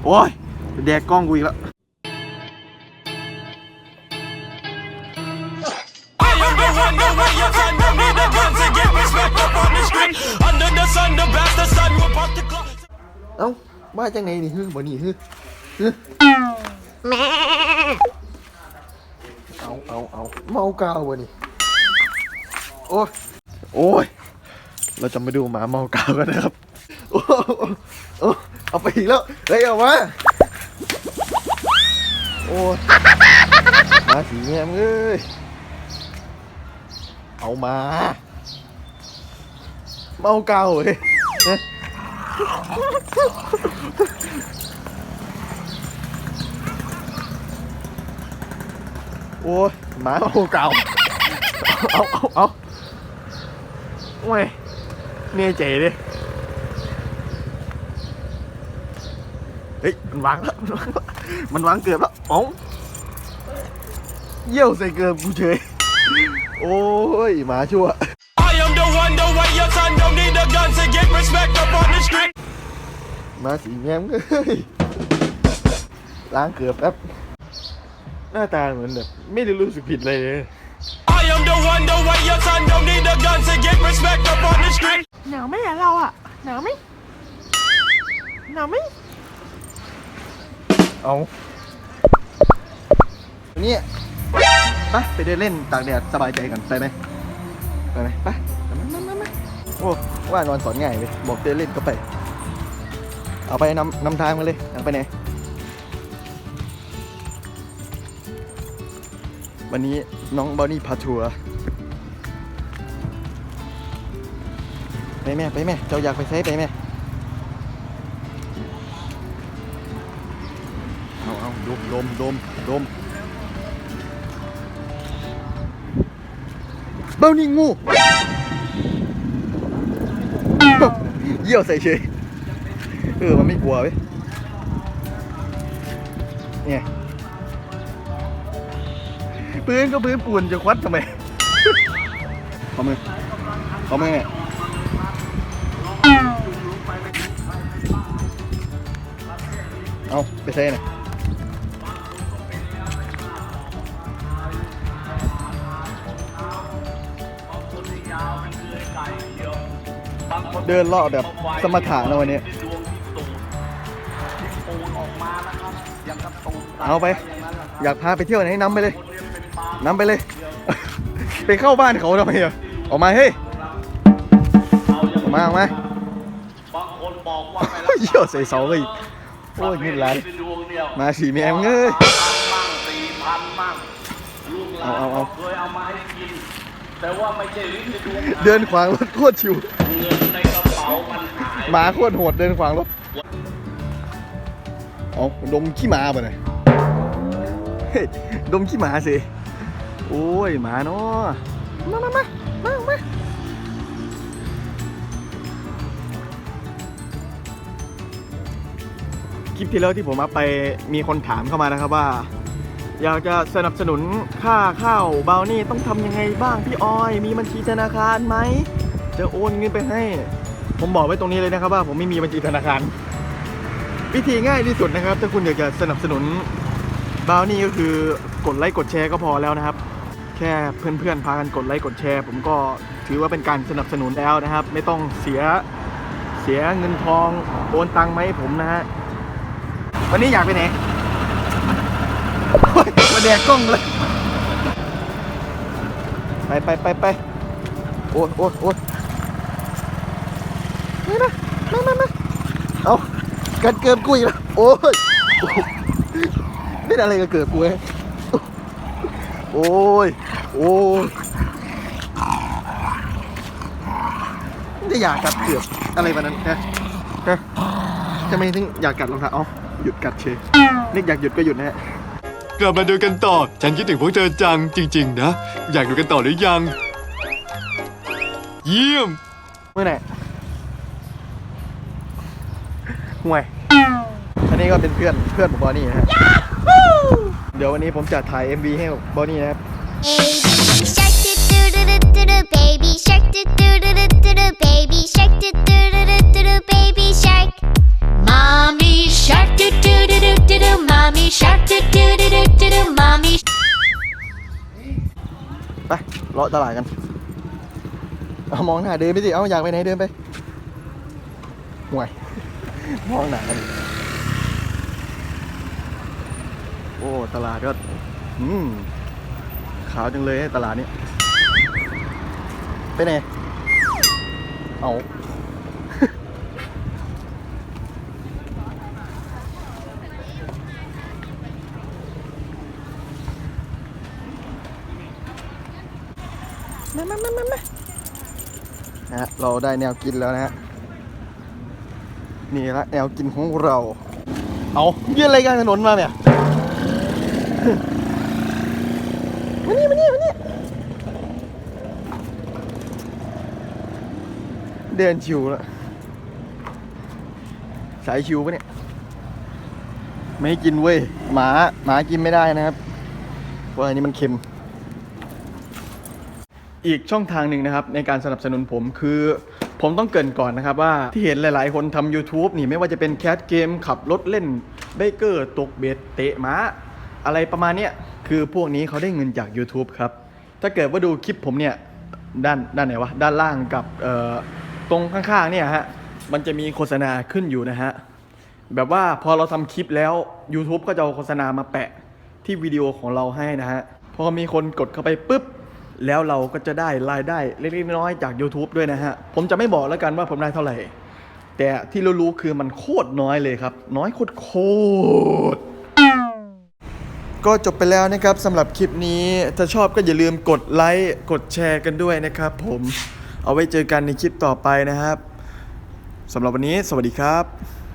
โอ้ยแดกกล้องกูอีกแล้วเอ้าว่าจังไหนนี่ฮึบ่นี่ฮึเอาเมากาวบ่นี่โอ้ยเราจะมาดูหมาเมากาวกันนะครับโอ้เอาไปอีกแล้วเฮ้ยเอามาโอ้ยมาสีเงี้ยมึงเอ้ยเอามาเมากาวเฮ้ยโอ้ยหมาเมาเก่าเอาโอ้ยเนี่ยเจ๋ดิเฮ้ยมันวางแล้วมันวางเกือบแล้วอ๋อเยี่ยวใส่เกือบกูเฉยโอ้ยหมาชั่วมาสีแง้มเลยล้างเกือบแป๊บหน้าตาเหมือนแบบไม่ได้รู้สึกผิดเลยหนาวไหมเราอ่ะหนาวไหมเอาเนี่ยไปเดินเล่นตากแดดสบายใจกันไปไหมไปโอ้ว่านอนสอนง่ายเลยบอกเดินเล่นก็ไปเอาไปนำทางมาเลยอยากไปไหนวันนี้น้องบอนนี่พาทัวร์ไปแม่เจ้าอยากไปใช้ไปแม่เอาดมเบ้านี่งูเยี่ยวใส่เฉยมันไม่กลัวเว้ยเนี่ยปืนก็ปืนปูนจะควัดทำไมขอมือเอาไปใส่หน่อยเดินเลาะแบบสมถะนะวันนี้เอาไปอยากพาไปเที่ยวไหนนำไปเลยไปเข้าบ้านเขาทำไมอ่ะออกมาเฮ้ยออกมาเยี่ยวใส่เสาเลยโอ้ยนี่ไรมาสีแมงเอ้ยเอาเดินขวางรถโคตรชิวหมาโคตรโหดเดินขวางรถเอาดมขี้หมาป่ะเนี่ยดมขี้หมาสิโอ้ยหมาเนาะมาคลิปที่แล้วที่ผมอัพไปมีคนถามเข้ามานะครับว่าอยากจะสนับสนุนค่าข้าวเบานี่ต้องทำยังไงบ้างพี่ออยมีบัญชีธนาคารไหมจะโอนเงินไปให้ผมบอกไว้ตรงนี้เลยนะครับว่าผมไม่มีบัญชีธนาคารวิธีง่ายที่สุดนะครับถ้าคุณอยากจะสนับสนุนเบานี่ก็คือกดไลค์กดแชร์ก็พอแล้วนะครับแค่เพื่อนๆพากันกดไลค์กดแชร์ผมก็ถือว่าเป็นการสนับสนุนแล้วนะครับไม่ต้องเสียเงินทองโอนตังค์มาให้ผมนะฮะวันนี้อยากไปไหนมาแดกกล้องเลยไปโอ๊ยมาเอากันเกิบกูอีกแล้วโอ้ยนี่อะไรกันเกิดกูไงโอ้ยจะอยากกัดเกือบอะไรแบบนั้นนะจะไม่ถึงอยากกัดรองเท้าหยุดกัดเชยนึกอยากหยุดก็หยุดนะฮะกลับมาดูกันต่อฉันคิดถึงพวกเธอจังจริงๆนะอยากดูกันต่อหรือยังเยี่ยมเมื่อไหร่ห่วยอันนี้ก็เป็นเพื่อนของบอนี่นะฮะเดี๋ยววันนี้ผมจะถ่าย MV ให้บอนี่นะครับ Baby shark do do do do do do baby shark do do do do do baby shark mommy mommy shark do do do do do do mommy ไปเลาะตลาดกันเอามองหน้าเดินไปสิเอาอยากไปไหนเดินไปห่วย มองหน้ากันโอ้ตลาดก็ขาวจังเลยตลาดนี้ไปไหนเอา มานะฮะเราได้แนวกินแล้วนะฮะนี่ละแนวกินของเราเอายื่นอะไรกลางถนนมาเนี่ย มานี่เดินชิวแล้วสายชิวปะเนี่ยไม่ให้กินเว้ยหมากินไม่ได้นะครับเพราะอันนี้มันเค็มอีกช่องทางหนึ่งนะครับในการสนับสนุนผมคือผมต้องเกริ่นก่อนนะครับว่าที่เห็นหลายๆคนทำ YouTube นี่ไม่ว่าจะเป็นแคสเกมขับรถเล่นเบเกอร์ตกเบ็ดเตะม้าอะไรประมาณเนี้ยคือพวกนี้เขาได้เงินจาก YouTube ครับถ้าเกิดว่าดูคลิปผมเนี่ยด้านไหนวะด้านล่างกับตรงข้างๆเนี่ยฮะมันจะมีโฆษณาขึ้นอยู่นะฮะแบบว่าพอเราทำคลิปแล้ว YouTube ก็จะเอาโฆษณามาแปะที่วิดีโอของเราให้นะฮะพอมีคนกดเข้าไปปุ๊บแล้วเราก็จะได้รายได้เล็กๆน้อยๆจาก YouTube ด้วยนะฮะผมจะไม่บอกแล้วกันว่าผมได้เท่าไหร่แต่ที่รู้ๆคือมันโคตรน้อยเลยครับน้อยโคตรก็จบไปแล้วนะครับสำหรับคลิปนี้ถ้าชอบก็อย่าลืมกดไลค์กดแชร์กันด้วยนะครับผมเอาไว้เจอกันในคลิปต่อไปนะครับสำหรับวันนี้สวัสดีครับ